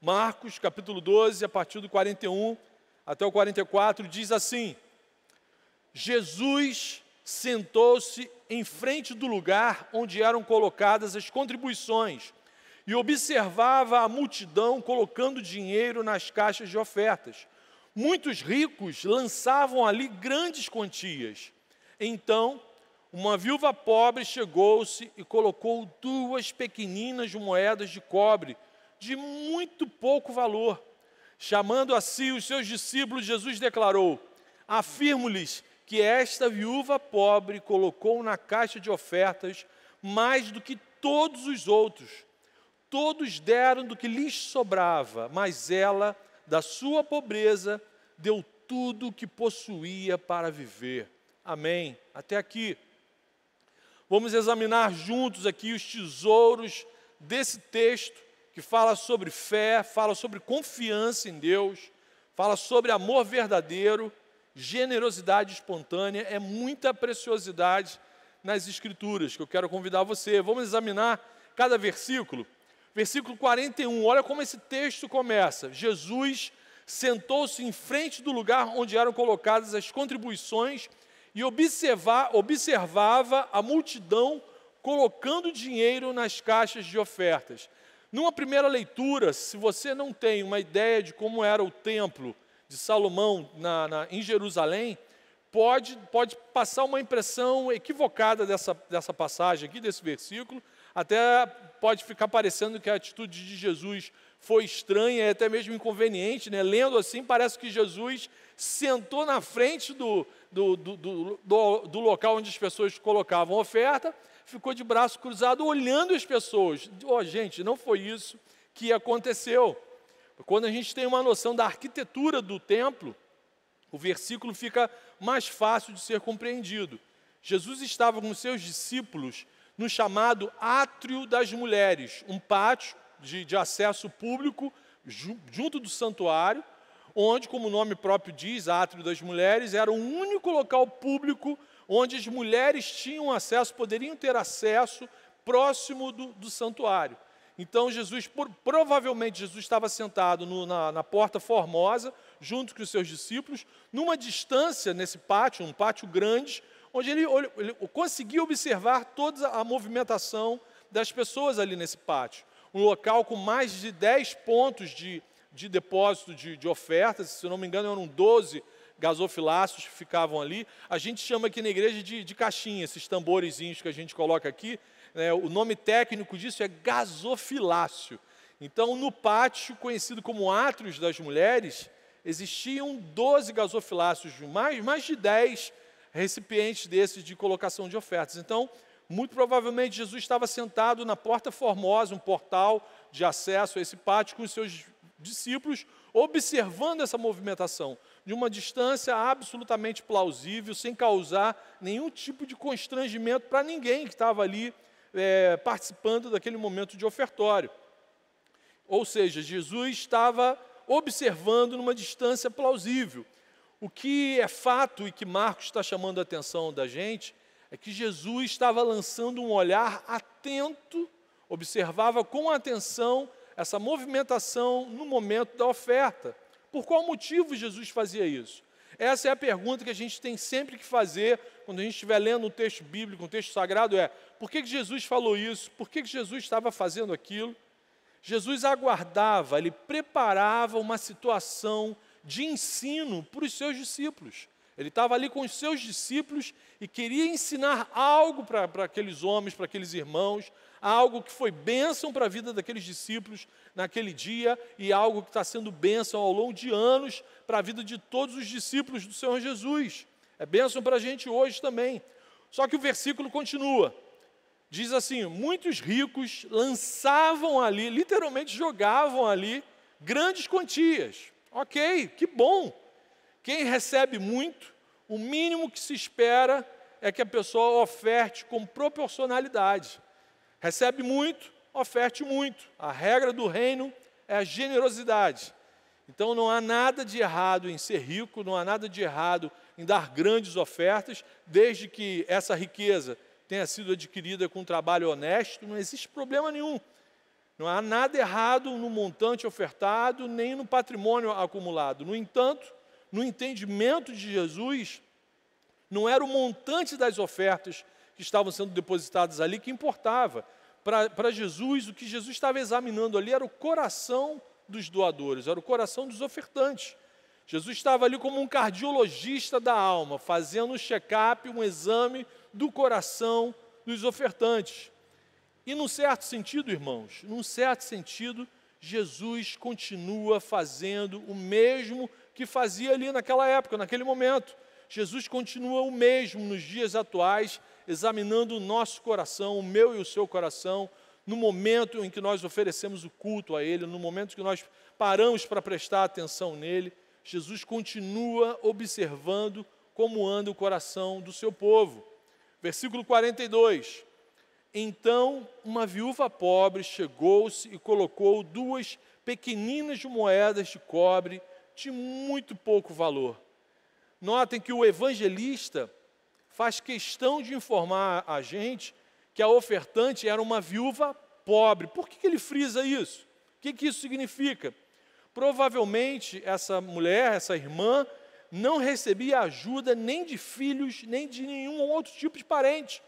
Marcos, capítulo 12, a partir do 41 até o 44, diz assim: Jesus sentou-se em frente do lugar onde eram colocadas as contribuições e observava a multidão colocando dinheiro nas caixas de ofertas. Muitos ricos lançavam ali grandes quantias. Então, uma viúva pobre chegou-se e colocou 2 pequeninas moedas de cobre, de muito pouco valor. Chamando a si os seus discípulos, Jesus declarou: afirmo-lhes que esta viúva pobre colocou na caixa de ofertas mais do que todos os outros. Todos deram do que lhes sobrava, mas ela, da sua pobreza, deu tudo o que possuía para viver. Amém. Até aqui. Vamos examinar juntos aqui os tesouros desse texto, que fala sobre fé, fala sobre confiança em Deus, fala sobre amor verdadeiro, generosidade espontânea. É muita preciosidade nas Escrituras que eu quero convidar você. Vamos examinar cada versículo. Versículo 41, olha como esse texto começa. Jesus sentou-se em frente do lugar onde eram colocadas as contribuições e observava a multidão colocando dinheiro nas caixas de ofertas. Numa primeira leitura, se você não tem uma ideia de como era o templo de Salomão em Jerusalém, pode passar uma impressão equivocada dessa passagem aqui, desse versículo. Até pode ficar parecendo que a atitude de Jesus foi estranha e até mesmo inconveniente, né? Lendo assim, parece que Jesus sentou na frente do local onde as pessoas colocavam oferta, ficou de braço cruzado olhando as pessoas. Gente, não foi isso que aconteceu. Quando a gente tem uma noção da arquitetura do templo, o versículo fica mais fácil de ser compreendido. Jesus estava com seus discípulos no chamado Átrio das Mulheres, um pátio de acesso público junto do santuário, onde, como o nome próprio diz, Átrio das Mulheres, era o único local público onde as mulheres tinham acesso, poderiam ter acesso próximo do santuário. Então, provavelmente Jesus estava sentado na Porta Formosa, junto com os seus discípulos, numa distância nesse pátio, um pátio grande, onde ele conseguia observar toda a movimentação das pessoas ali nesse pátio. Um local com mais de 10 pontos de depósito de ofertas, se eu não me engano eram 12 gasofiláceos que ficavam ali. A gente chama aqui na igreja de caixinha, esses tamborezinhos que a gente coloca aqui, né? O nome técnico disso é gasofilácio. Então, no pátio, conhecido como Átrios das Mulheres, existiam 12 gasofiláceos, mais de 10 recipientes desses de colocação de ofertas. Então, muito provavelmente Jesus estava sentado na Porta Formosa, um portal de acesso a esse pátio, com os seus discípulos, observando essa movimentação de uma distância absolutamente plausível, sem causar nenhum tipo de constrangimento para ninguém que estava ali participando daquele momento de ofertório. Ou seja, Jesus estava observando numa distância plausível. O que é fato e que Marcos está chamando a atenção da gente é que Jesus estava lançando um olhar atento, observava com atenção essa movimentação no momento da oferta. Por qual motivo Jesus fazia isso? Essa é a pergunta que a gente tem sempre que fazer quando a gente estiver lendo um texto bíblico, um texto sagrado, por que Jesus falou isso? Por que Jesus estava fazendo aquilo? Jesus aguardava, ele preparava uma situação de ensino para os seus discípulos. Ele estava ali com os seus discípulos e queria ensinar algo para aqueles homens, para aqueles irmãos, algo que foi bênção para a vida daqueles discípulos naquele dia e algo que está sendo bênção ao longo de anos para a vida de todos os discípulos do Senhor Jesus. É bênção para a gente hoje também. Só que o versículo continua. Diz assim: muitos ricos lançavam ali, literalmente jogavam ali, grandes quantias. Ok, que bom. Quem recebe muito, o mínimo que se espera é que a pessoa oferte com proporcionalidade. Recebe muito, oferte muito. A regra do reino é a generosidade. Então não há nada de errado em ser rico, não há nada de errado em dar grandes ofertas, desde que essa riqueza tenha sido adquirida com um trabalho honesto, não existe problema nenhum. Não há nada errado no montante ofertado, nem no patrimônio acumulado. No entanto, no entendimento de Jesus, não era o montante das ofertas que estavam sendo depositadas ali que importava. Para Jesus, o que Jesus estava examinando ali era o coração dos doadores, era o coração dos ofertantes. Jesus estava ali como um cardiologista da alma, fazendo um check-up, um exame do coração dos ofertantes. E num certo sentido, irmãos, num certo sentido, Jesus continua fazendo o mesmo que fazia ali naquela época, naquele momento. Jesus continua o mesmo nos dias atuais, examinando o nosso coração, o meu e o seu coração, no momento em que nós oferecemos o culto a Ele, no momento que nós paramos para prestar atenção nele. Jesus continua observando como anda o coração do seu povo. Versículo 42. Então, uma viúva pobre chegou-se e colocou 2 pequeninas moedas de cobre de muito pouco valor. Notem que o evangelista faz questão de informar a gente que a ofertante era uma viúva pobre. Por que ele frisa isso? O que isso significa? Provavelmente essa mulher, essa irmã, não recebia ajuda nem de filhos, nem de nenhum outro tipo de parente.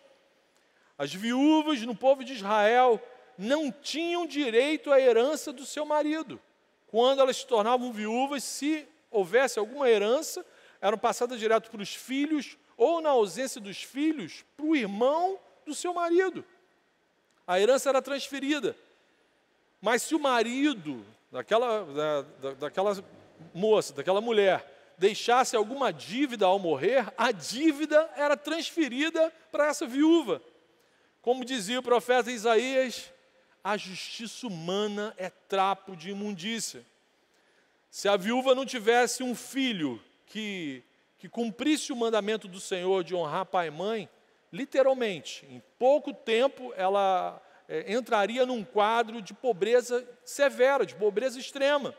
As viúvas no povo de Israel não tinham direito à herança do seu marido. Quando elas se tornavam viúvas, se houvesse alguma herança, eram passadas direto para os filhos, ou na ausência dos filhos, para o irmão do seu marido. A herança era transferida. Mas se o marido daquela moça, daquela mulher, deixasse alguma dívida ao morrer, a dívida era transferida para essa viúva. Como dizia o profeta Isaías, a justiça humana é trapo de imundícia. Se a viúva não tivesse um filho que cumprisse o mandamento do Senhor de honrar pai e mãe, literalmente, em pouco tempo ela entraria num quadro de pobreza severa, de pobreza extrema.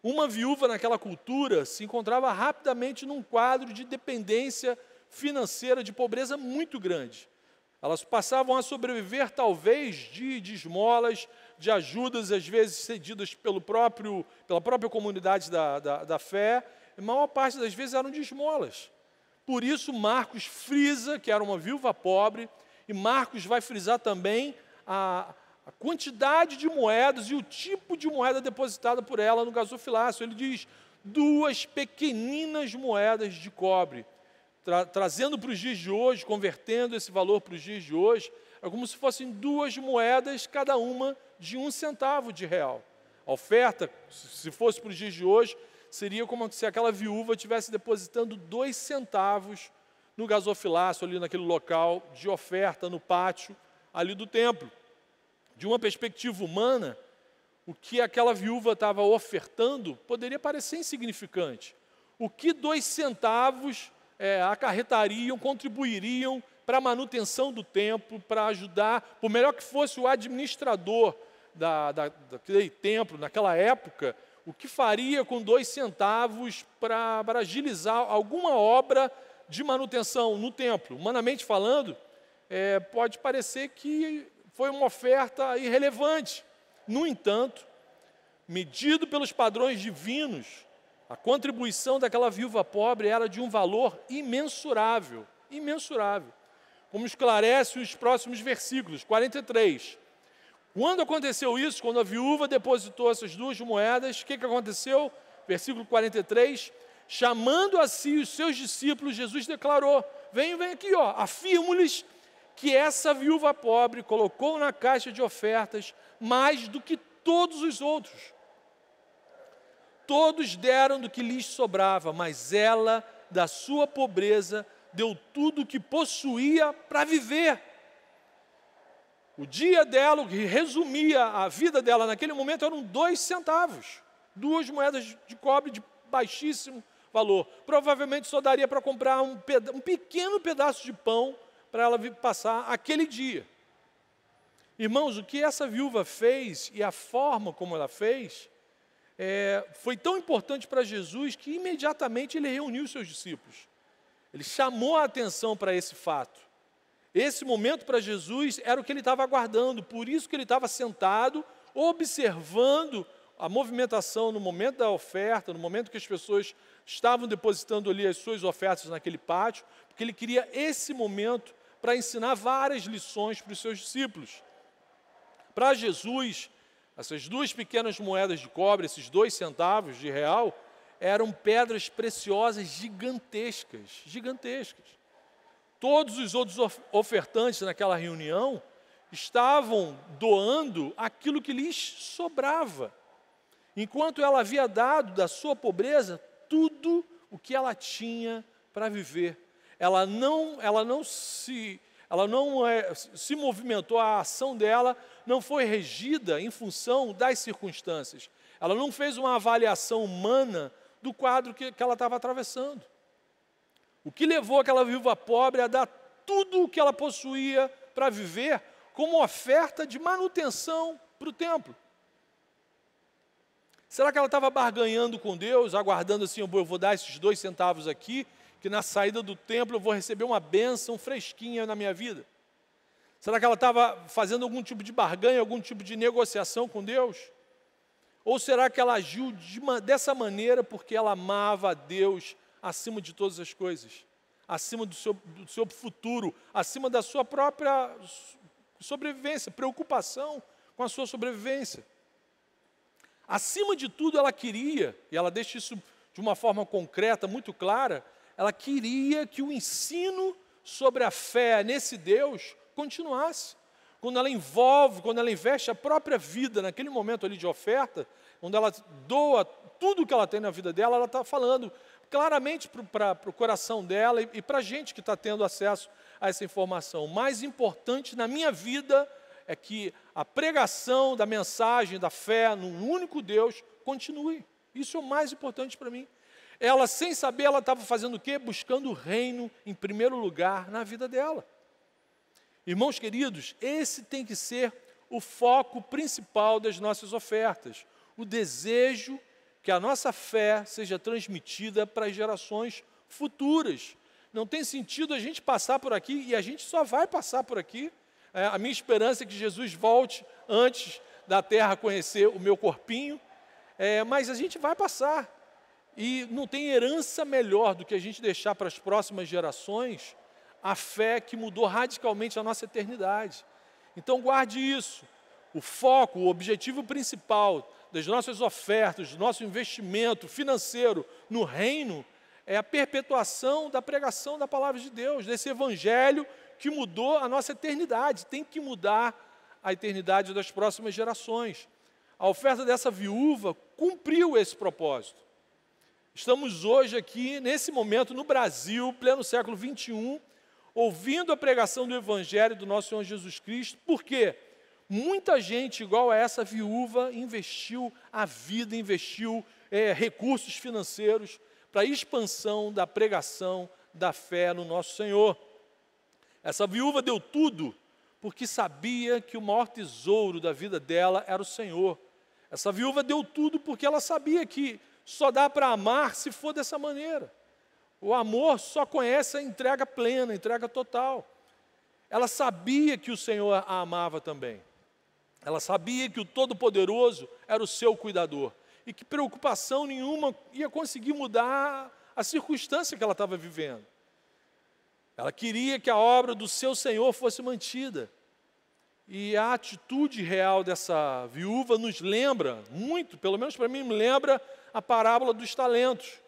Uma viúva naquela cultura se encontrava rapidamente num quadro de dependência financeira, de pobreza muito grande. Elas passavam a sobreviver, talvez, de esmolas, de ajudas, às vezes cedidas pela própria comunidade da fé. A maior parte das vezes eram de esmolas. Por isso, Marcos frisa que era uma viúva pobre, e Marcos vai frisar também a quantidade de moedas e o tipo de moeda depositada por ela no gasofilácio. Ele diz 2 pequeninas moedas de cobre. Trazendo para os dias de hoje, convertendo esse valor para os dias de hoje, é como se fossem 2 moedas, cada uma de 1 centavo de real. A oferta, se fosse para os dias de hoje, seria como se aquela viúva estivesse depositando 2 centavos no gasofilácio, ali naquele local de oferta, no pátio ali do templo. De uma perspectiva humana, o que aquela viúva estava ofertando poderia parecer insignificante. O que 2 centavos acarretariam, contribuiriam para a manutenção do templo, para ajudar, por melhor que fosse o administrador daquele templo, naquela época, o que faria com 2 centavos para agilizar alguma obra de manutenção no templo? Humanamente falando, pode parecer que foi uma oferta irrelevante. No entanto, medido pelos padrões divinos, a contribuição daquela viúva pobre era de um valor imensurável, imensurável. Como esclarece os próximos versículos, 43. Quando aconteceu isso, quando a viúva depositou essas 2 moedas, o que aconteceu? Versículo 43, chamando a si os seus discípulos, Jesus declarou, vem aqui, afirmo-lhes que essa viúva pobre colocou na caixa de ofertas mais do que todos os outros. Todos deram do que lhes sobrava, mas ela, da sua pobreza, deu tudo o que possuía para viver. O dia dela, o que resumia a vida dela naquele momento, eram 2 centavos. 2 moedas de cobre de baixíssimo valor. Provavelmente só daria para comprar um pequeno pedaço de pão para ela passar aquele dia. Irmãos, o que essa viúva fez e a forma como ela fez, foi tão importante para Jesus que imediatamente ele reuniu seus discípulos. Ele chamou a atenção para esse fato. Esse momento para Jesus era o que ele estava aguardando, por isso que ele estava sentado, observando a movimentação no momento da oferta, no momento que as pessoas estavam depositando ali as suas ofertas naquele pátio, porque ele queria esse momento para ensinar várias lições para os seus discípulos. Para Jesus, essas 2 pequenas moedas de cobre, esses 2 centavos de real, eram pedras preciosas gigantescas, gigantescas. Todos os outros ofertantes naquela reunião estavam doando aquilo que lhes sobrava, enquanto ela havia dado da sua pobreza tudo o que ela tinha para viver. Ela não se movimentou, a ação dela não foi regida em função das circunstâncias. Ela não fez uma avaliação humana do quadro que ela estava atravessando. O que levou aquela viúva pobre a dar tudo o que ela possuía para viver como oferta de manutenção para o templo. Será que ela estava barganhando com Deus, aguardando assim, eu vou dar esses 2 centavos aqui, que na saída do templo eu vou receber uma bênção fresquinha na minha vida? Será que ela estava fazendo algum tipo de barganha, algum tipo de negociação com Deus? Ou será que ela agiu dessa maneira porque ela amava a Deus acima de todas as coisas? Acima do seu futuro, acima da sua própria sobrevivência, preocupação com a sua sobrevivência. Acima de tudo, ela queria, e ela deixa isso de uma forma concreta, muito clara, ela queria que o ensino sobre a fé nesse Deus continuasse. Quando ela investe a própria vida naquele momento ali de oferta, quando ela doa tudo que ela tem na vida dela, ela está falando claramente para o coração dela e para a gente que está tendo acesso a essa informação. O mais importante na minha vida é que a pregação da mensagem, da fé no único Deus continue. Isso é o mais importante para mim. Ela, sem saber, ela estava fazendo o quê? Buscando o reino em primeiro lugar na vida dela. Irmãos queridos, esse tem que ser o foco principal das nossas ofertas. O desejo que a nossa fé seja transmitida para as gerações futuras. Não tem sentido a gente passar por aqui, e a gente só vai passar por aqui. A minha esperança é que Jesus volte antes da terra conhecer o meu corpinho, mas a gente vai passar. E não tem herança melhor do que a gente deixar para as próximas gerações a fé que mudou radicalmente a nossa eternidade. Então guarde isso. O foco, o objetivo principal das nossas ofertas, do nosso investimento financeiro no reino, é a perpetuação da pregação da palavra de Deus, desse evangelho que mudou a nossa eternidade, tem que mudar a eternidade das próximas gerações. A oferta dessa viúva cumpriu esse propósito. Estamos hoje aqui, nesse momento, no Brasil, pleno século 21, ouvindo a pregação do evangelho do nosso Senhor Jesus Cristo. Por quê? Muita gente, igual a essa viúva, investiu a vida, investiu recursos financeiros para a expansão da pregação da fé no nosso Senhor. Essa viúva deu tudo porque sabia que o maior tesouro da vida dela era o Senhor. Essa viúva deu tudo porque ela sabia que só dá para amar se for dessa maneira. O amor só conhece a entrega plena, a entrega total. Ela sabia que o Senhor a amava também. Ela sabia que o Todo-Poderoso era o seu cuidador e que preocupação nenhuma ia conseguir mudar a circunstância que ela estava vivendo. Ela queria que a obra do seu Senhor fosse mantida. E a atitude real dessa viúva nos lembra muito, pelo menos para mim, me lembra a parábola dos talentos.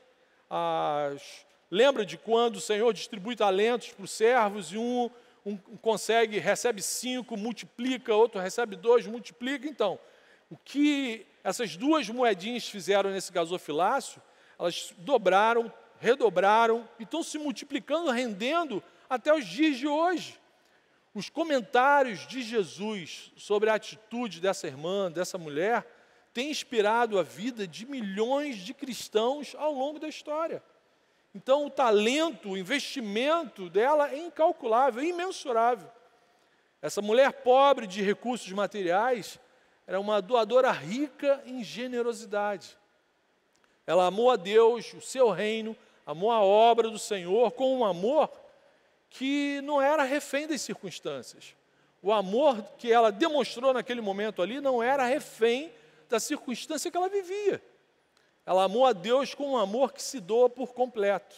Lembra de quando o Senhor distribui talentos para os servos e um recebe 5, multiplica, outro recebe 2, multiplica. Então, o que essas 2 moedinhas fizeram nesse gasofilácio, elas dobraram, redobraram e estão se multiplicando, rendendo até os dias de hoje. Os comentários de Jesus sobre a atitude dessa irmã, dessa mulher, têm inspirado a vida de milhões de cristãos ao longo da história. Então, o talento, o investimento dela é incalculável, é imensurável. Essa mulher pobre de recursos materiais era uma doadora rica em generosidade. Ela amou a Deus, o seu reino, amou a obra do Senhor com um amor que não era refém das circunstâncias. O amor que ela demonstrou naquele momento ali não era refém da circunstância que ela vivia. Ela amou a Deus com um amor que se doa por completo.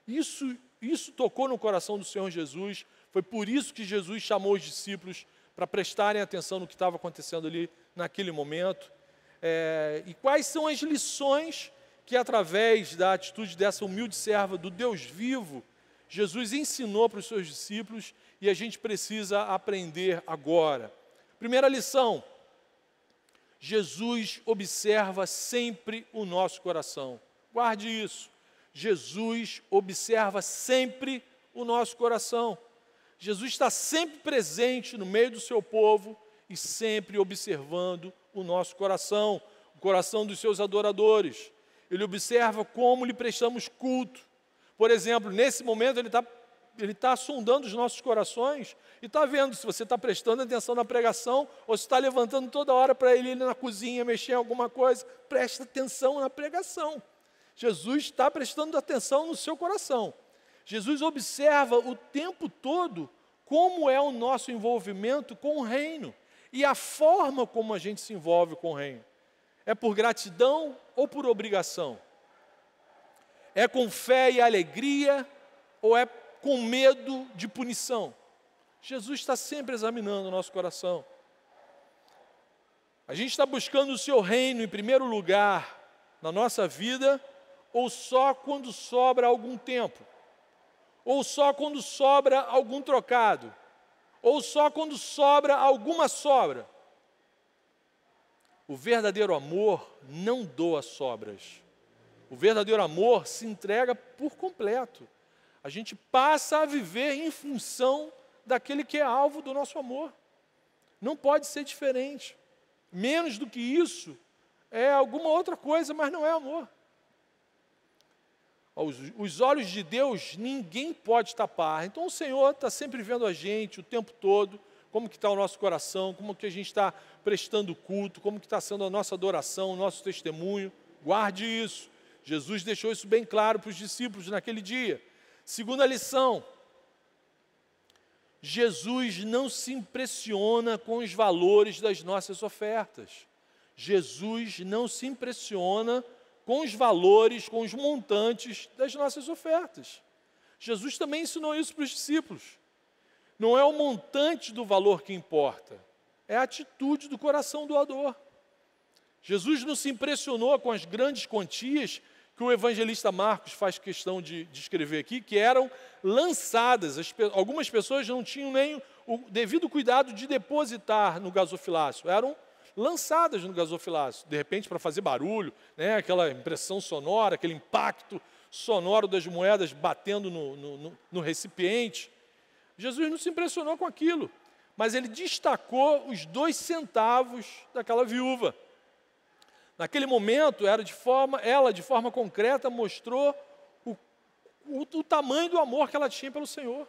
Isso tocou no coração do Senhor Jesus. Foi por isso que Jesus chamou os discípulos para prestarem atenção no que estava acontecendo ali naquele momento. E quais são as lições que, através da atitude dessa humilde serva do Deus vivo, Jesus ensinou para os seus discípulos e a gente precisa aprender agora. Primeira lição: Jesus observa sempre o nosso coração. Guarde isso. Jesus observa sempre o nosso coração. Jesus está sempre presente no meio do seu povo e sempre observando o nosso coração, o coração dos seus adoradores. Ele observa como lhe prestamos culto. Por exemplo, nesse momento ele está sondando os nossos corações e está vendo se você está prestando atenção na pregação ou se está levantando toda hora para ele ir na cozinha, mexer em alguma coisa. Presta atenção na pregação. Jesus está prestando atenção no seu coração. Jesus observa o tempo todo como é o nosso envolvimento com o reino e a forma como a gente se envolve com o reino. É por gratidão ou por obrigação? É com fé e alegria ou é com medo de punição? Jesus está sempre examinando o nosso coração. A gente está buscando o seu reino em primeiro lugar na nossa vida ou só quando sobra algum tempo? Ou só quando sobra algum trocado? Ou só quando sobra alguma sobra? O verdadeiro amor não doa sobras. O verdadeiro amor se entrega por completo. A gente passa a viver em função daquele que é alvo do nosso amor. Não pode ser diferente. Menos do que isso é alguma outra coisa, mas não é amor. Os olhos de Deus ninguém pode tapar. Então o Senhor está sempre vendo a gente o tempo todo, como que está o nosso coração, como que a gente está prestando culto, como que está sendo a nossa adoração, o nosso testemunho. Guarde isso. Jesus deixou isso bem claro para os discípulos naquele dia. Segunda lição: Jesus não se impressiona com os valores das nossas ofertas. Jesus não se impressiona com os valores, com os montantes das nossas ofertas. Jesus também ensinou isso para os discípulos. Não é o montante do valor que importa, é a atitude do coração doador. Jesus não se impressionou com as grandes quantias que o evangelista Marcos faz questão de escrever aqui, que eram lançadas. Algumas pessoas não tinham nem o devido cuidado de depositar no gasofilácio, eram lançadas no gasofilácio, de repente para fazer barulho, né, aquela impressão sonora, aquele impacto sonoro das moedas batendo no recipiente. Jesus não se impressionou com aquilo, mas ele destacou os 2 centavos daquela viúva. Naquele momento, ela de forma concreta mostrou o tamanho do amor que ela tinha pelo Senhor.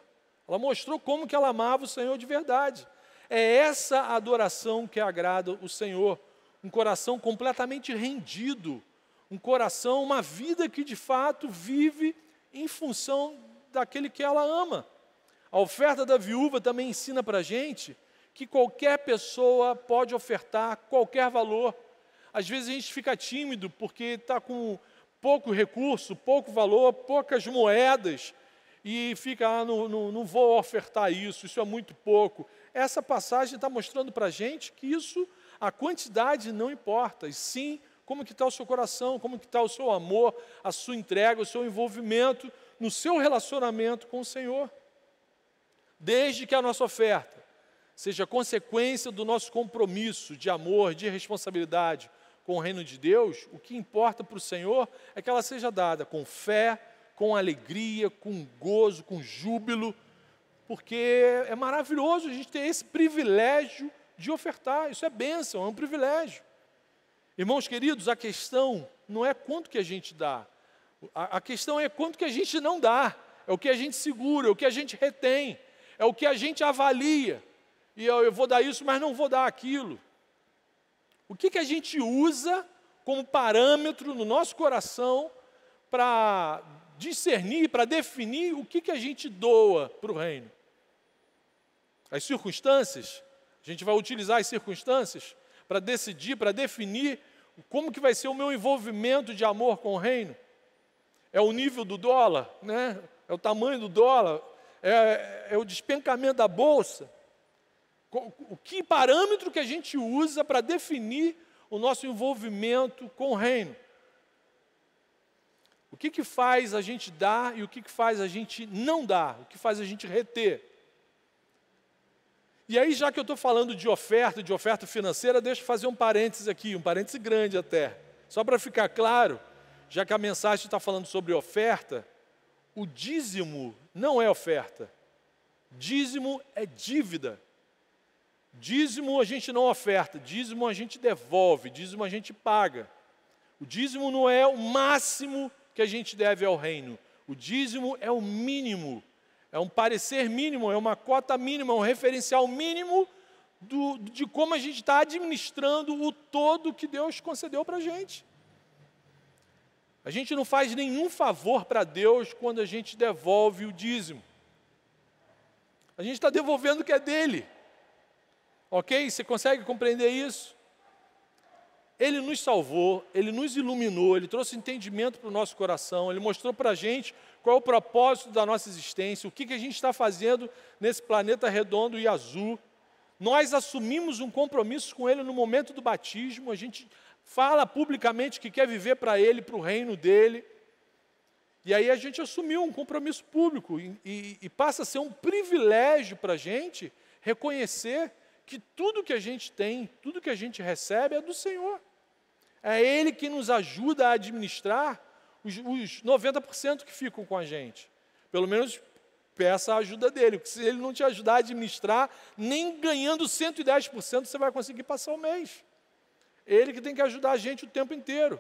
Ela mostrou como que ela amava o Senhor de verdade. É essa adoração que agrada o Senhor, um coração completamente rendido, um coração, uma vida que de fato vive em função daquele que ela ama. A oferta da viúva também ensina para a gente que qualquer pessoa pode ofertar qualquer valor. Às vezes a gente fica tímido porque está com pouco recurso, pouco valor, poucas moedas, e fica, não vou ofertar isso é muito pouco. Essa passagem está mostrando para a gente que isso, a quantidade não importa, e sim como que está o seu coração, como que está o seu amor, a sua entrega, o seu envolvimento no seu relacionamento com o Senhor. Desde que a nossa oferta seja consequência do nosso compromisso de amor, de responsabilidade com o reino de Deus, o que importa para o Senhor é que ela seja dada com fé, com alegria, com gozo, com júbilo, porque é maravilhoso a gente ter esse privilégio de ofertar. Isso é bênção, é um privilégio. Irmãos queridos, a questão não é quanto que a gente dá, a questão é quanto que a gente não dá, é o que a gente segura, é o que a gente retém, é o que a gente avalia. E eu vou dar isso, mas não vou dar aquilo. O que a gente usa como parâmetro no nosso coração para discernir, para definir o que a gente doa para o reino. As circunstâncias, a gente vai utilizar as circunstâncias para decidir, para definir como que vai ser o meu envolvimento de amor com o reino. É o nível do dólar, né? É o tamanho do dólar, é o despencamento da bolsa. O que parâmetro que a gente usa para definir o nosso envolvimento com o reino? O que faz a gente dar e o que faz a gente não dar? O que faz a gente reter? E aí, já que eu estou falando de oferta financeira, deixa eu fazer um parênteses aqui, um parênteses grande até. Só para ficar claro, já que a mensagem está falando sobre oferta, o dízimo não é oferta. Dízimo é dívida. Dízimo a gente não oferta, dízimo a gente devolve, dízimo a gente paga. O dízimo não é o máximo que a gente deve ao reino. O dízimo é o mínimo, é um parecer mínimo, é uma cota mínima, é um referencial mínimo de como a gente está administrando o todo que Deus concedeu para a gente. A gente não faz nenhum favor para Deus quando a gente devolve o dízimo. A gente está devolvendo o que é dele. Ok? Você consegue compreender isso? Ele nos salvou, Ele nos iluminou, Ele trouxe entendimento para o nosso coração, Ele mostrou para a gente qual é o propósito da nossa existência, o que a gente está fazendo nesse planeta redondo e azul. Nós assumimos um compromisso com Ele no momento do batismo, a gente fala publicamente que quer viver para Ele, para o reino dEle. E aí a gente assumiu um compromisso público e passa a ser um privilégio para a gente reconhecer que tudo que a gente tem, tudo que a gente recebe é do Senhor. É Ele que nos ajuda a administrar os 90% que ficam com a gente. Pelo menos peça a ajuda dele, porque se Ele não te ajudar a administrar, nem ganhando 110% você vai conseguir passar o mês. Ele que tem que ajudar a gente o tempo inteiro.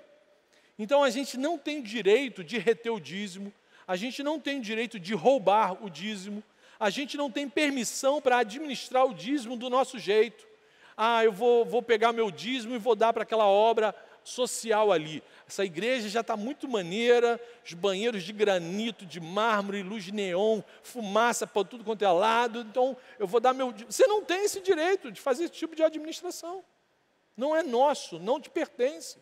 Então a gente não tem direito de reter o dízimo, a gente não tem direito de roubar o dízimo, a gente não tem permissão para administrar o dízimo do nosso jeito. Eu vou pegar meu dízimo e vou dar para aquela obra social ali. Essa igreja já está muito maneira, os banheiros de granito, de mármore, luz de neon, fumaça para tudo quanto é lado, então eu vou dar meu dízimo. Você não tem esse direito de fazer esse tipo de administração. Não é nosso, não te pertence.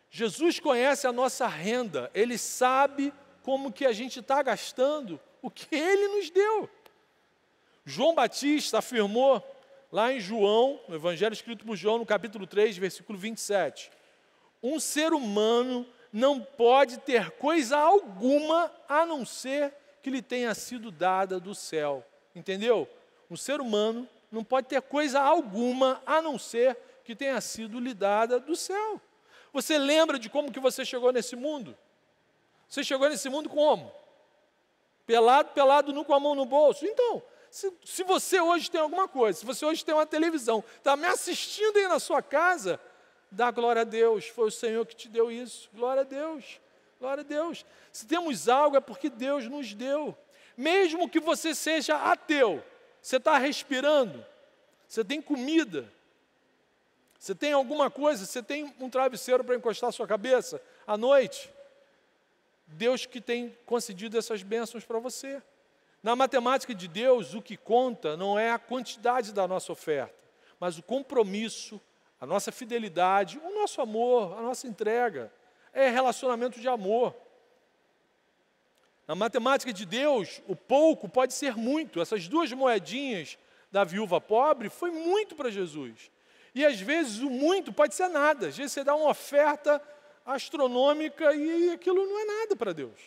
Jesus conhece a nossa renda, Ele sabe como que a gente está gastando o que Ele nos deu. João Batista afirmou, lá em João, no Evangelho escrito por João, no capítulo 3, versículo 27, um ser humano não pode ter coisa alguma a não ser que lhe tenha sido dada do céu. Entendeu? Um ser humano não pode ter coisa alguma a não ser que tenha sido lhe dada do céu. Você lembra de como que você chegou nesse mundo? Você chegou nesse mundo como? Pelado, nu com a mão no bolso. Então, se você hoje tem alguma coisa, se você hoje tem uma televisão, está me assistindo aí na sua casa, dá glória a Deus, foi o Senhor que te deu isso. Glória a Deus, glória a Deus. Se temos algo é porque Deus nos deu. Mesmo que você seja ateu, você está respirando, você tem comida, você tem alguma coisa, você tem um travesseiro para encostar a sua cabeça à noite. Deus que tem concedido essas bênçãos para você. Na matemática de Deus, o que conta não é a quantidade da nossa oferta, mas o compromisso, a nossa fidelidade, o nosso amor, a nossa entrega. É relacionamento de amor. Na matemática de Deus, o pouco pode ser muito. Essas 2 moedinhas da viúva pobre foi muito para Jesus. E às vezes o muito pode ser nada. Às vezes você dá uma oferta astronômica e aquilo não é nada para Deus.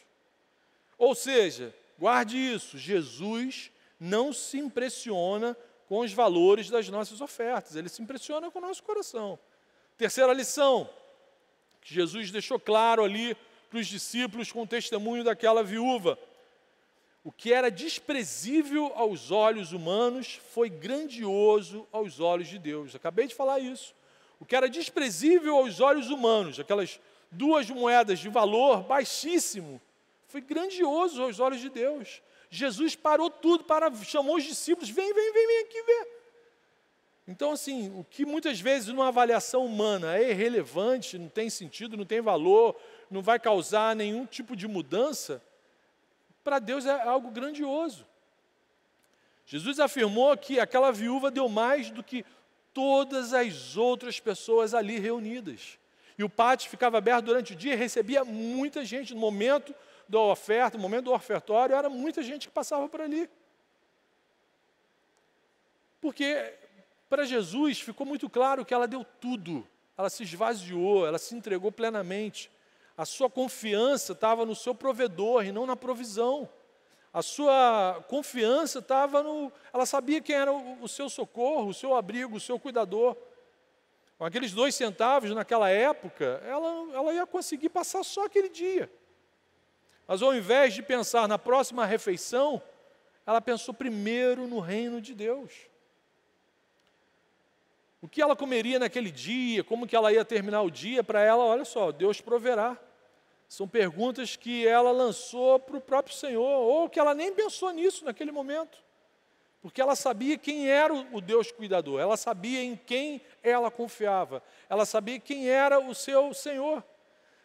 Ou seja, guarde isso, Jesus não se impressiona com os valores das nossas ofertas, Ele se impressiona com o nosso coração. Terceira lição, que Jesus deixou claro ali para os discípulos com o testemunho daquela viúva. O que era desprezível aos olhos humanos foi grandioso aos olhos de Deus. Acabei de falar isso. O que era desprezível aos olhos humanos, aquelas 2 moedas de valor baixíssimo, foi grandioso aos olhos de Deus. Jesus parou tudo, chamou os discípulos, vem aqui ver. Então, assim, o que muitas vezes numa avaliação humana é irrelevante, não tem sentido, não tem valor, não vai causar nenhum tipo de mudança, para Deus é algo grandioso. Jesus afirmou que aquela viúva deu mais do que todas as outras pessoas ali reunidas. E o pátio ficava aberto durante o dia e recebia muita gente. No momento da oferta, no momento do ofertório, era muita gente que passava por ali. Porque para Jesus ficou muito claro que ela deu tudo. Ela se esvaziou, ela se entregou plenamente. A sua confiança estava no seu provedor e não na provisão. A sua confiança estava no... Ela sabia quem era o seu socorro, o seu abrigo, o seu cuidador. Com aqueles 2 centavos naquela época, ela ia conseguir passar só aquele dia. Mas ao invés de pensar na próxima refeição, ela pensou primeiro no reino de Deus. O que ela comeria naquele dia, como que ela ia terminar o dia, para ela, olha só, Deus proverá. São perguntas que ela lançou para o próprio Senhor, ou que ela nem pensou nisso naquele momento. Porque ela sabia quem era o Deus cuidador, ela sabia em quem ela confiava, ela sabia quem era o seu Senhor.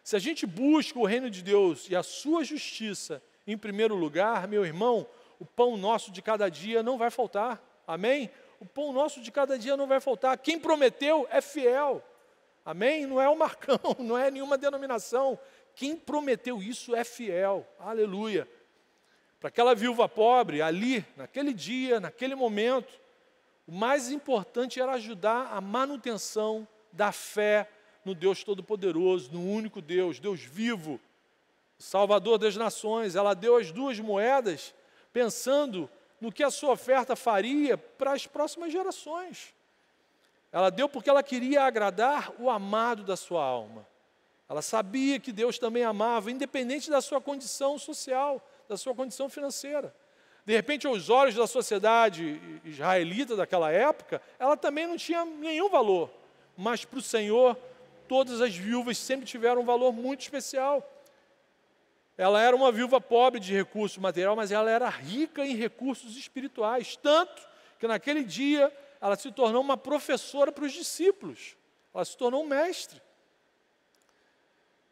Se a gente busca o reino de Deus e a sua justiça em primeiro lugar, meu irmão, o pão nosso de cada dia não vai faltar. Amém? O pão nosso de cada dia não vai faltar. Quem prometeu é fiel. Amém? Não é o Marcão, não é nenhuma denominação. Quem prometeu isso é fiel. Aleluia. Para aquela viúva pobre, ali, naquele dia, naquele momento, o mais importante era ajudar a manutenção da fé no Deus Todo-Poderoso, no único Deus, Deus vivo, Salvador das nações. Ela deu as 2 moedas pensando no que a sua oferta faria para as próximas gerações. Ela deu porque ela queria agradar o amado da sua alma. Ela sabia que Deus também amava, independente da sua condição social, da sua condição financeira. De repente, aos olhos da sociedade israelita daquela época, ela também não tinha nenhum valor. Mas para o Senhor, todas as viúvas sempre tiveram um valor muito especial. Ela era uma viúva pobre de recurso material, mas ela era rica em recursos espirituais. Tanto que naquele dia, ela se tornou uma professora para os discípulos. Ela se tornou um mestre.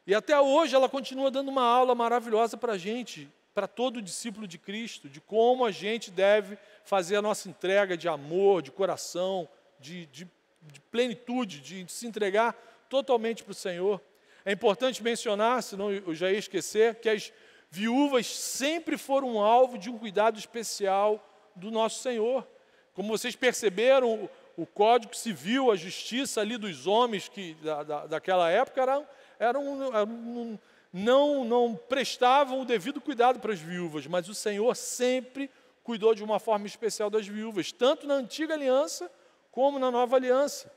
E até hoje ela continua dando uma aula maravilhosa para a gente, para todo discípulo de Cristo, de como a gente deve fazer a nossa entrega de amor, de coração, de plenitude, de se entregar totalmente para o Senhor. É importante mencionar, senão eu já ia esquecer, que as viúvas sempre foram alvo de um cuidado especial do nosso Senhor. Como vocês perceberam, o Código Civil, a justiça ali dos homens daquela época não prestavam o devido cuidado para as viúvas, mas o Senhor sempre cuidou de uma forma especial das viúvas, tanto na antiga aliança como na nova aliança.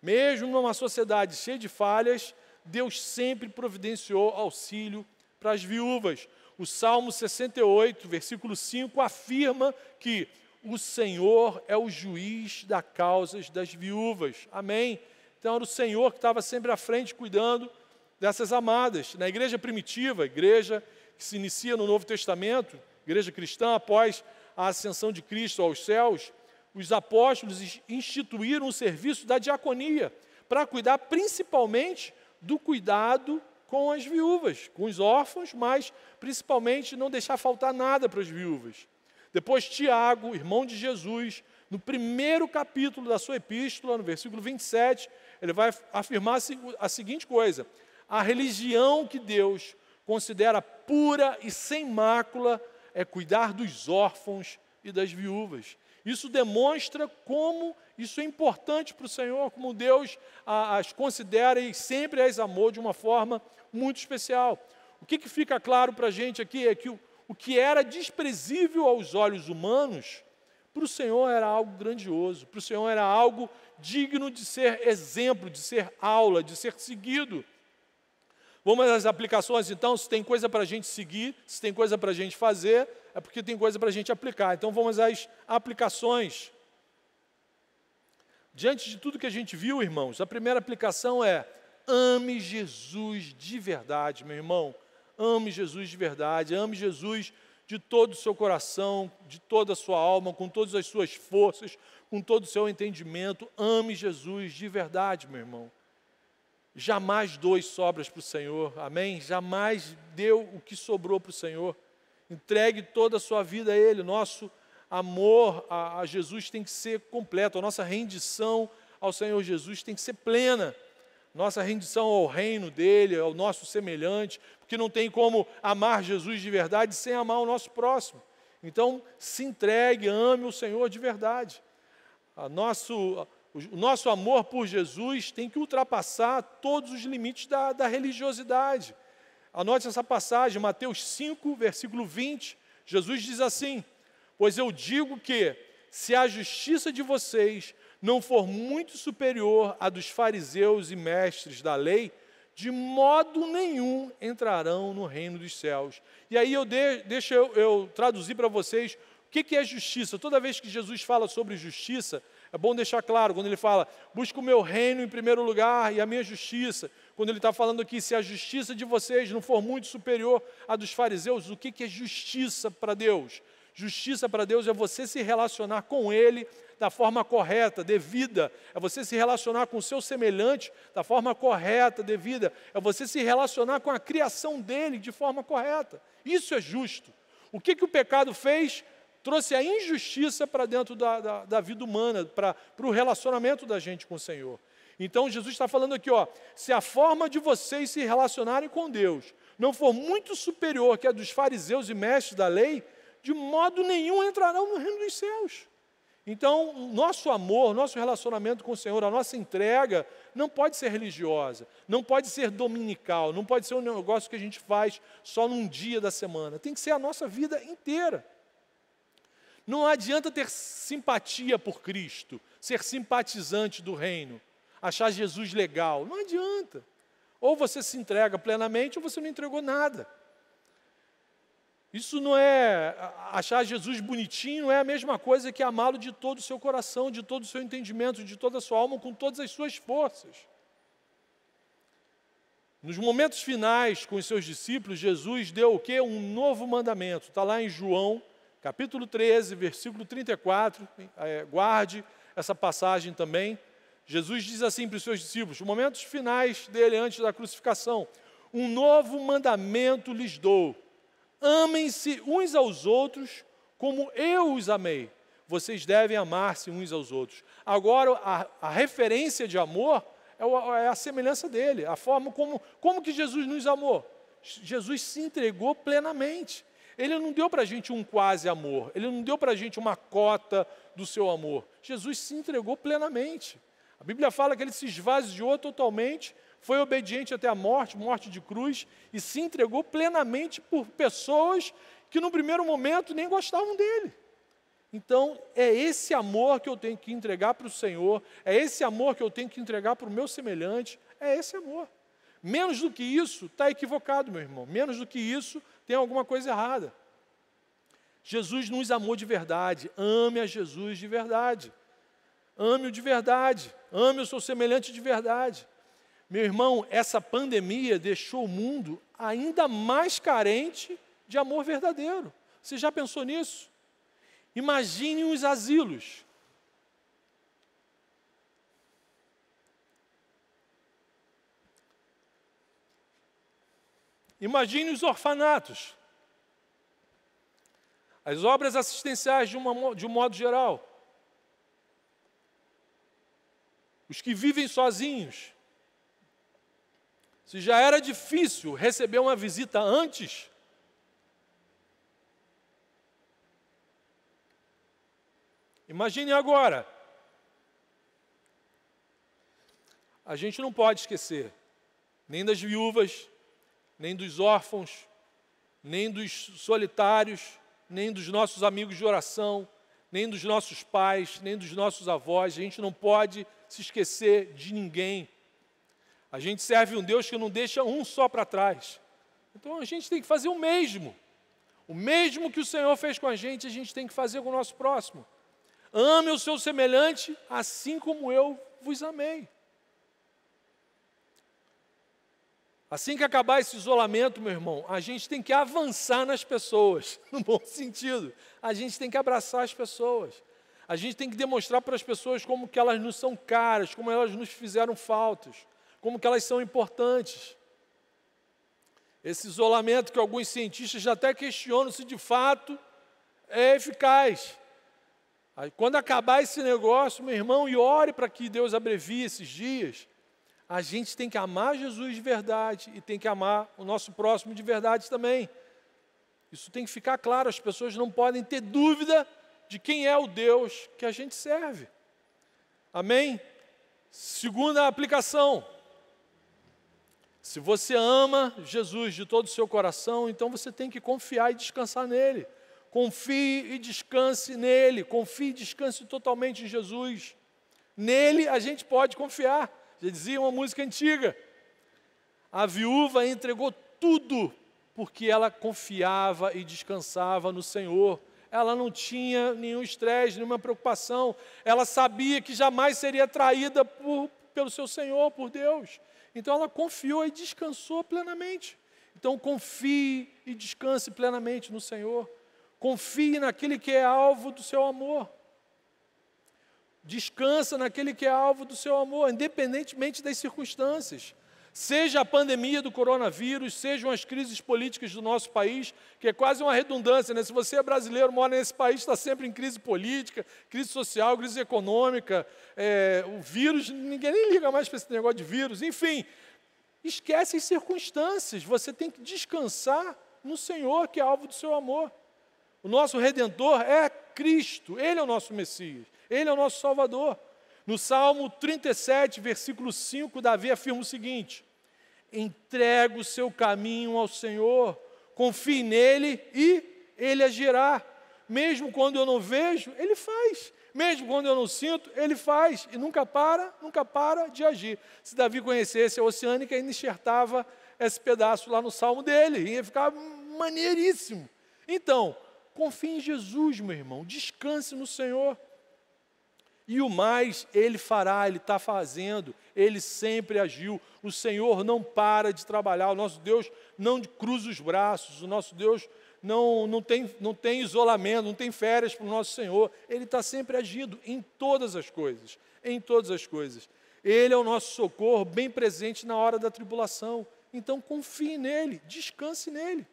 Mesmo numa sociedade cheia de falhas, Deus sempre providenciou auxílio para as viúvas. O Salmo 68, versículo 5, afirma que o Senhor é o juiz das causas das viúvas. Amém? Então era o Senhor que estava sempre à frente cuidando dessas amadas. Na igreja primitiva, igreja que se inicia no Novo Testamento, igreja cristã, após a ascensão de Cristo aos céus, os apóstolos instituíram o serviço da diaconia, para cuidar principalmente do cuidado com as viúvas, com os órfãos, mas principalmente não deixar faltar nada para as viúvas. Depois Tiago, irmão de Jesus, no primeiro capítulo da sua epístola, no versículo 27, ele vai afirmar a seguinte coisa: a religião que Deus considera pura e sem mácula é cuidar dos órfãos e das viúvas. Isso demonstra como isso é importante para o Senhor, como Deus as considera e sempre as amou de uma forma muito especial. O que fica claro para a gente aqui é que o que era desprezível aos olhos humanos, para o Senhor era algo grandioso, para o Senhor era algo digno de ser exemplo, de ser aula, de ser seguido. Vamos às aplicações, então. Se tem coisa para a gente seguir, se tem coisa para a gente fazer, é porque tem coisa para a gente aplicar. Então vamos às aplicações. Diante de tudo que a gente viu, irmãos, a primeira aplicação é: ame Jesus de verdade, meu irmão. Ame Jesus de verdade, ame Jesus de todo o seu coração, de toda a sua alma, com todas as suas forças, com todo o seu entendimento. Ame Jesus de verdade, meu irmão. jamais doe sobras para o Senhor, amém? Jamais dê o que sobrou para o Senhor. Entregue toda a sua vida a Ele. Nosso amor a Jesus tem que ser completo, a nossa rendição ao Senhor Jesus tem que ser plena. Nossa rendição ao reino dEle, ao nosso semelhante, porque não tem como amar Jesus de verdade sem amar o nosso próximo. Então, se entregue, ame o Senhor de verdade. O nosso amor por Jesus tem que ultrapassar todos os limites da religiosidade. Anote essa passagem, Mateus 5, versículo 20. Jesus diz assim: pois eu digo que, se a justiça de vocês não for muito superior à dos fariseus e mestres da lei, de modo nenhum entrarão no reino dos céus. E aí deixa eu traduzir para vocês o que é justiça. Toda vez que Jesus fala sobre justiça, é bom deixar claro, quando ele fala, busca o meu reino em primeiro lugar e a minha justiça. Quando ele está falando aqui, se a justiça de vocês não for muito superior à dos fariseus, o que é justiça para Deus? Justiça para Deus é você se relacionar com Ele da forma correta, devida. É você se relacionar com o seu semelhante da forma correta, devida. É você se relacionar com a criação dEle de forma correta. Isso é justo. O que o pecado fez? Trouxe a injustiça para dentro da vida humana, para o relacionamento da gente com o Senhor. Então, Jesus está falando aqui, se a forma de vocês se relacionarem com Deus não for muito superior que a dos fariseus e mestres da lei, de modo nenhum entrarão no reino dos céus. Então, nosso amor, nosso relacionamento com o Senhor, a nossa entrega, não pode ser religiosa, não pode ser dominical, não pode ser um negócio que a gente faz só num dia da semana. Tem que ser a nossa vida inteira. Não adianta ter simpatia por Cristo, ser simpatizante do reino, achar Jesus legal. Não adianta. Ou você se entrega plenamente, ou você não entregou nada. Isso não é, achar Jesus bonitinho, não é a mesma coisa que amá-lo de todo o seu coração, de todo o seu entendimento, de toda a sua alma, com todas as suas forças. Nos momentos finais com os seus discípulos, Jesus deu o quê? Um novo mandamento. Está lá em João, capítulo 13, versículo 34, guarde essa passagem também. Jesus diz assim para os seus discípulos, nos momentos finais dele, antes da crucificação, um novo mandamento lhes dou. Amem-se uns aos outros como eu os amei. Vocês devem amar-se uns aos outros. Agora, a referência de amor é a semelhança dele, a forma como que Jesus nos amou. Jesus se entregou plenamente. Ele não deu para a gente um quase amor, ele não deu para a gente uma cota do seu amor. Jesus se entregou plenamente. A Bíblia fala que ele se esvaziou totalmente, foi obediente até a morte de cruz, e se entregou plenamente por pessoas que no primeiro momento nem gostavam dele. Então, é esse amor que eu tenho que entregar para o Senhor, é esse amor que eu tenho que entregar para o meu semelhante, é esse amor. Menos do que isso, está equivocado, meu irmão. Menos do que isso, tem alguma coisa errada. Jesus nos amou de verdade. Ame a Jesus de verdade. Ame-o de verdade. Ame o seu semelhante de verdade. Meu irmão, essa pandemia deixou o mundo ainda mais carente de amor verdadeiro. Você já pensou nisso? Imagine os asilos. Imagine os orfanatos. As obras assistenciais de um modo geral. Os que vivem sozinhos. Se já era difícil receber uma visita antes, imagine agora. A gente não pode esquecer nem das viúvas, nem dos órfãos, nem dos solitários, nem dos nossos amigos de oração, nem dos nossos pais, nem dos nossos avós. A gente não pode se esquecer de ninguém. A gente serve um Deus que não deixa um só para trás. Então a gente tem que fazer o mesmo. O mesmo que o Senhor fez com a gente tem que fazer com o nosso próximo. Ame o seu semelhante assim como eu vos amei. Assim que acabar esse isolamento, meu irmão, a gente tem que avançar nas pessoas, no bom sentido. A gente tem que abraçar as pessoas. A gente tem que demonstrar para as pessoas como que elas nos são caras, como elas nos fizeram faltas, como que elas são importantes. Esse isolamento que alguns cientistas já até questionam se de fato é eficaz. Aí, quando acabar esse negócio, meu irmão, e ore para que Deus abrevie esses dias, a gente tem que amar Jesus de verdade e tem que amar o nosso próximo de verdade também. Isso tem que ficar claro, as pessoas não podem ter dúvida de quem é o Deus que a gente serve. Amém? Segunda aplicação. Se você ama Jesus de todo o seu coração, então você tem que confiar e descansar nele. Confie e descanse nele. Confie e descanse totalmente em Jesus. Nele a gente pode confiar. Já dizia uma música antiga. A viúva entregou tudo porque ela confiava e descansava no Senhor. Ela não tinha nenhum estresse, nenhuma preocupação. Ela sabia que jamais seria traída pelo seu Senhor, por Deus. Então ela confiou e descansou plenamente. Então confie e descanse plenamente no Senhor. Confie naquele que é alvo do seu amor. Descansa naquele que é alvo do seu amor, independentemente das circunstâncias. Seja a pandemia do coronavírus, sejam as crises políticas do nosso país, que é quase uma redundância, né? Se você é brasileiro, mora nesse país, está sempre em crise política, crise social, crise econômica, o vírus, ninguém nem liga mais para esse negócio de vírus, enfim, esquece as circunstâncias, você tem que descansar no Senhor, que é alvo do seu amor. O nosso Redentor é Cristo, Ele é o nosso Messias, Ele é o nosso Salvador. No Salmo 37, versículo 5, Davi afirma o seguinte: entrega o seu caminho ao Senhor, confie nele e Ele agirá. Mesmo quando eu não vejo, Ele faz. Mesmo quando eu não sinto, Ele faz. E nunca para de agir. Se Davi conhecesse a Oceânica, ainda enxertava esse pedaço lá no Salmo dele. Ia ficar maneiríssimo. Então, confie em Jesus, meu irmão. Descanse no Senhor. E o mais Ele fará, Ele está fazendo, Ele sempre agiu. O Senhor não para de trabalhar, o nosso Deus não cruza os braços, o nosso Deus não tem isolamento, não tem férias para o nosso Senhor. Ele está sempre agindo em todas as coisas, em todas as coisas. Ele é o nosso socorro bem presente na hora da tribulação. Então confie nele, descanse nele.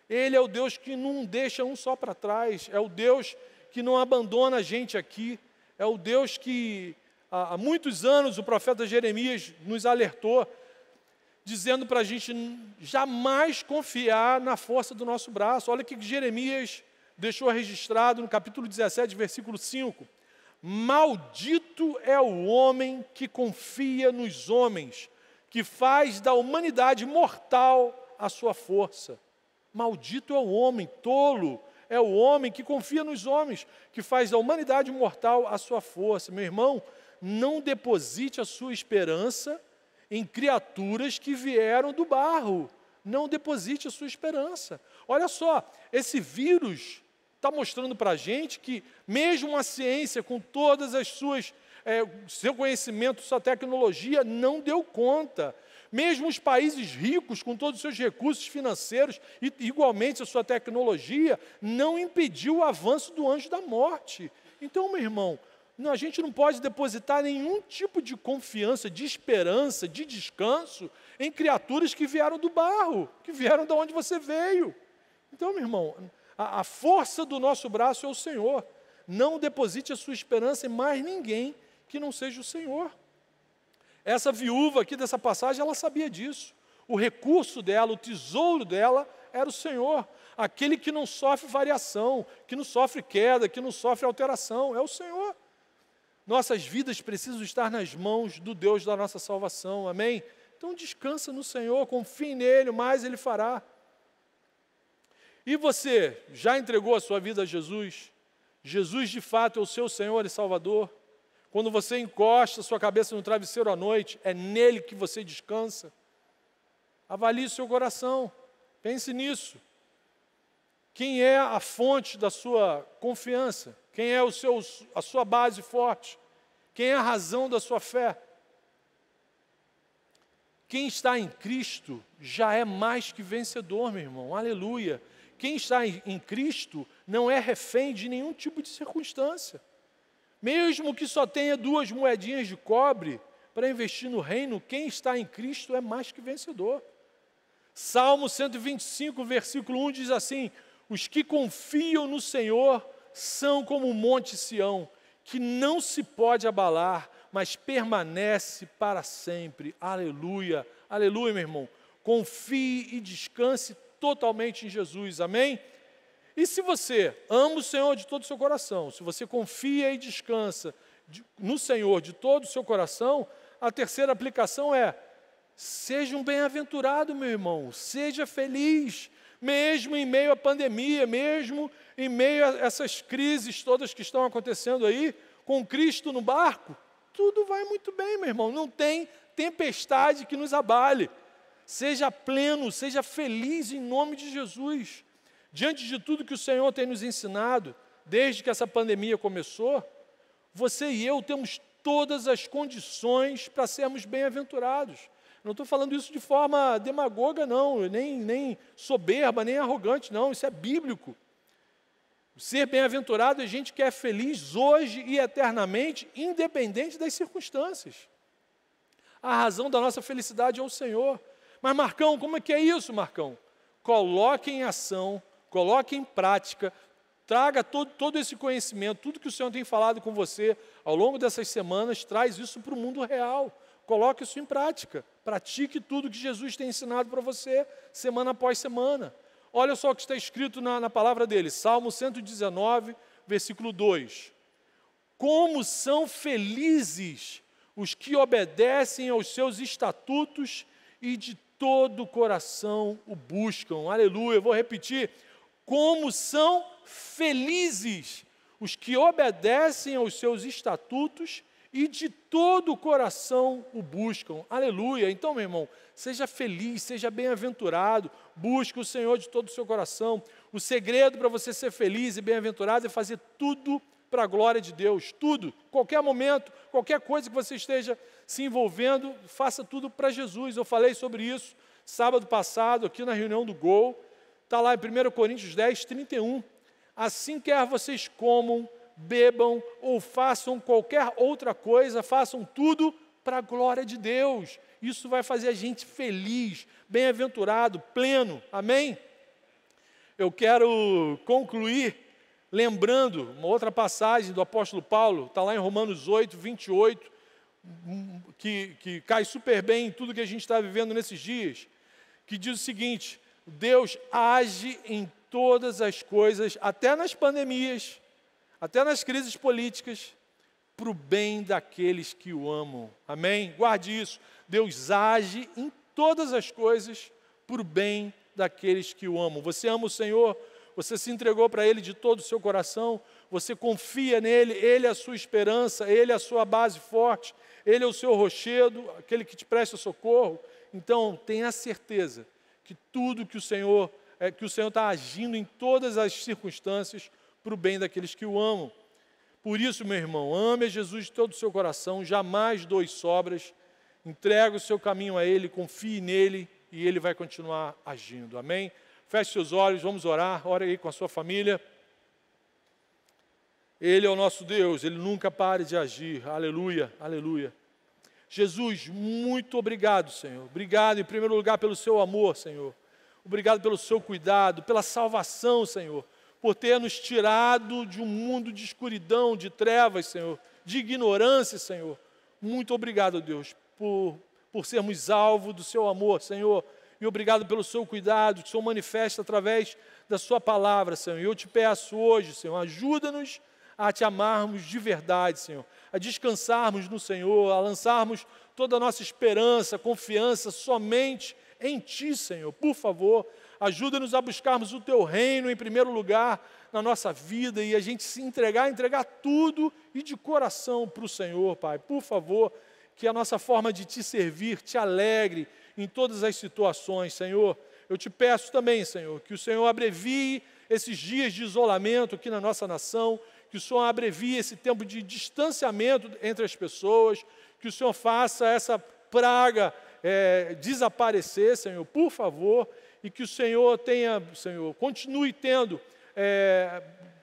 Ele é o Deus que não deixa um só para trás, é o Deus que não abandona a gente aqui. É o Deus que há muitos anos o profeta Jeremias nos alertou, dizendo para a gente jamais confiar na força do nosso braço. Olha o que Jeremias deixou registrado no capítulo 17, versículo 5. Maldito é o homem que confia nos homens, que faz da humanidade mortal a sua força. Maldito é o homem tolo, é o homem que confia nos homens, que faz da humanidade mortal a sua força. Meu irmão, não deposite a sua esperança em criaturas que vieram do barro. Não deposite a sua esperança. Olha só, esse vírus está mostrando para a gente que mesmo a ciência, com todas as suas, seu conhecimento, sua tecnologia, não deu conta. Mesmo os países ricos, com todos os seus recursos financeiros e igualmente a sua tecnologia, não impediu o avanço do anjo da morte. Então, meu irmão, a gente não pode depositar nenhum tipo de confiança, de esperança, de descanso em criaturas que vieram do barro, que vieram de onde você veio. Então, meu irmão, a força do nosso braço é o Senhor. Não deposite a sua esperança em mais ninguém que não seja o Senhor. Essa viúva aqui dessa passagem, ela sabia disso. O recurso dela, o tesouro dela era o Senhor. Aquele que não sofre variação, que não sofre queda, que não sofre alteração, é o Senhor. Nossas vidas precisam estar nas mãos do Deus da nossa salvação, amém? Então descansa no Senhor, confie nele, o mais Ele fará. E você, já entregou a sua vida a Jesus? Jesus de fato é o seu Senhor e Salvador? Quando você encosta a sua cabeça no travesseiro à noite, é nele que você descansa? Avalie o seu coração, pense nisso. Quem é a fonte da sua confiança? Quem é a sua base forte? Quem é a razão da sua fé? Quem está em Cristo já é mais que vencedor, meu irmão, aleluia. Quem está em Cristo não é refém de nenhum tipo de circunstância. Mesmo que só tenha 2 moedinhas de cobre para investir no reino, quem está em Cristo é mais que vencedor. Salmo 125, versículo 1 diz assim: os que confiam no Senhor são como o monte Sião, que não se pode abalar, mas permanece para sempre. Aleluia, aleluia, meu irmão. Confie e descanse totalmente em Jesus, amém? E se você ama o Senhor de todo o seu coração, se você confia e descansa no Senhor de todo o seu coração, a terceira aplicação é: seja um bem-aventurado, meu irmão, seja feliz, mesmo em meio à pandemia, mesmo em meio a essas crises todas que estão acontecendo aí, com Cristo no barco, tudo vai muito bem, meu irmão, não tem tempestade que nos abale. Seja pleno, seja feliz em nome de Jesus. Diante de tudo que o Senhor tem nos ensinado, desde que essa pandemia começou, você e eu temos todas as condições para sermos bem-aventurados. Não estou falando isso de forma demagoga, não, nem soberba, nem arrogante, não, isso é bíblico. Ser bem-aventurado é gente que é feliz hoje e eternamente, independente das circunstâncias. A razão da nossa felicidade é o Senhor. Mas Marcão, como é que é isso, Marcão? Coloque em ação, coloque em prática, traga todo esse conhecimento, tudo que o Senhor tem falado com você ao longo dessas semanas, traz isso para o mundo real. Coloque isso em prática. Pratique tudo que Jesus tem ensinado para você, semana após semana. Olha só o que está escrito na palavra dele, Salmo 119, versículo 2. Como são felizes os que obedecem aos seus estatutos e de todo o coração o buscam. Aleluia, eu vou repetir. Como são felizes os que obedecem aos seus estatutos e de todo o coração o buscam. Aleluia. Então, meu irmão, seja feliz, seja bem-aventurado, busque o Senhor de todo o seu coração. O segredo para você ser feliz e bem-aventurado é fazer tudo para a glória de Deus, tudo, qualquer momento, qualquer coisa que você esteja se envolvendo, faça tudo para Jesus. Eu falei sobre isso sábado passado, aqui na reunião do Gol, está lá em 1 Coríntios 10, 31. Assim quer vocês comam, bebam ou façam qualquer outra coisa, façam tudo para a glória de Deus. Isso vai fazer a gente feliz, bem-aventurado, pleno, amém? Eu quero concluir lembrando uma outra passagem do apóstolo Paulo, está lá em Romanos 8, 28, que cai super bem em tudo que a gente está vivendo nesses dias, que diz o seguinte: Deus age em todas as coisas, até nas pandemias, até nas crises políticas, para o bem daqueles que o amam. Amém? Guarde isso. Deus age em todas as coisas para o bem daqueles que o amam. Você ama o Senhor? Você se entregou para Ele de todo o seu coração? Você confia nele? Ele é a sua esperança, Ele é a sua base forte, Ele é o seu rochedo, aquele que te presta socorro. Então, tenha certeza que tudo que o Senhor está agindo em todas as circunstâncias para o bem daqueles que o amam. Por isso, meu irmão, ame a Jesus de todo o seu coração, jamais doe sobras, entregue o seu caminho a Ele, confie nele e Ele vai continuar agindo. Amém? Feche seus olhos, vamos orar, ore aí com a sua família. Ele é o nosso Deus, Ele nunca para de agir. Aleluia, aleluia. Jesus, muito obrigado, Senhor. Obrigado, em primeiro lugar, pelo seu amor, Senhor. Obrigado pelo seu cuidado, pela salvação, Senhor. Por ter nos tirado de um mundo de escuridão, de trevas, Senhor, de ignorância, Senhor. Muito obrigado, Deus, por sermos alvo do seu amor, Senhor. E obrigado pelo seu cuidado, que o Senhor manifesta através da sua palavra, Senhor. E eu te peço hoje, Senhor, ajuda-nos a te amarmos de verdade, Senhor. A descansarmos no Senhor, a lançarmos toda a nossa esperança, confiança somente em Ti, Senhor. Por favor, ajuda-nos a buscarmos o Teu reino em primeiro lugar na nossa vida e a gente se entregar tudo e de coração para o Senhor, Pai. Por favor, que a nossa forma de Te servir te alegre em todas as situações, Senhor. Eu te peço também, Senhor, que o Senhor abrevie esses dias de isolamento aqui na nossa nação, que o Senhor abrevie esse tempo de distanciamento entre as pessoas, que o Senhor faça essa praga desaparecer, Senhor, por favor, e que o Senhor continue tendo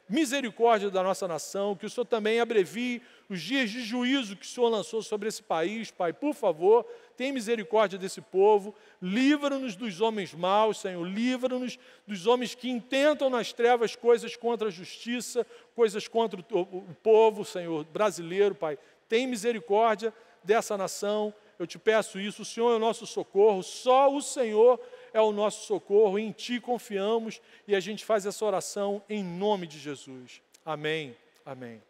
misericórdia da nossa nação, que o Senhor também abrevie os dias de juízo que o Senhor lançou sobre esse país, Pai, por favor, tem misericórdia desse povo, livra-nos dos homens maus, Senhor, livra-nos dos homens que intentam nas trevas coisas contra a justiça, coisas contra o povo, Senhor, brasileiro, Pai. Tem misericórdia dessa nação, eu te peço isso, o Senhor é o nosso socorro, só o Senhor é o nosso socorro, em Ti confiamos e a gente faz essa oração em nome de Jesus. Amém, amém.